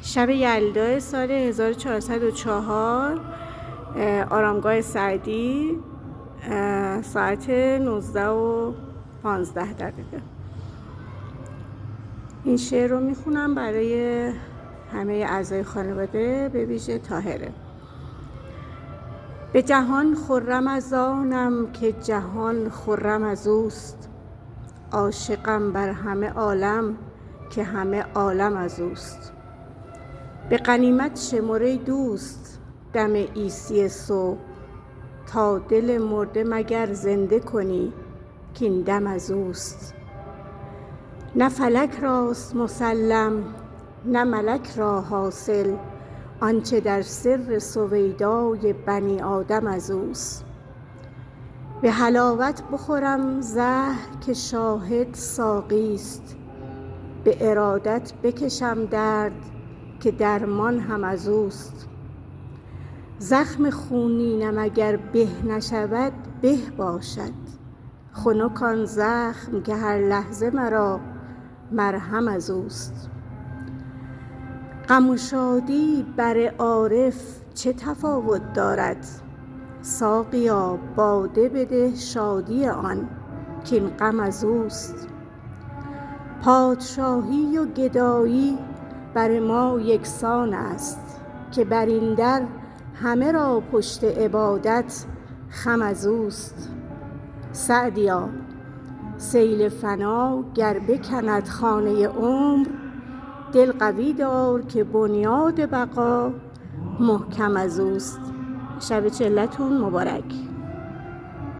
شب یلدا سال 1404 آرامگاه سعدی ساعت 19:15. این شعر رو میخونم برای همه اعضای خانواده، به ویژه طاهره. به جهان خرم از آنم که جهان خرم از اوست، عاشقم بر همه عالم که همه عالم از اوست. به غنیمت شمر ای دوست دم عیسی صبح، تا دل مرده مگر زنده کنی کاین دم از اوست. نه فلک راست مسلم نه ملک را حاصل، آنچه در سر سویدای بنی آدم از اوست. به حلاوت بخورم زهر که شاهد ساقی است، به ارادت بکشم درد که درمان هم از اوست. زخم خونینم اگر به نشود به باشد، خنک آن زخم که هر لحظه مرا مرهم از اوست. غم و شادی بر عارف چه تفاوت دارد، ساقیا باده بده شادی آن کاین غم از اوست. پادشاهی و گدایی بر ما یکسان است، که بر این در همه را پشت عبادت خم از اوست. سعدیا سیل فنا گر بکند خانه عمر، دل قوی دار که بنیاد بقا محکم از اوست. شب چلتون مبارک.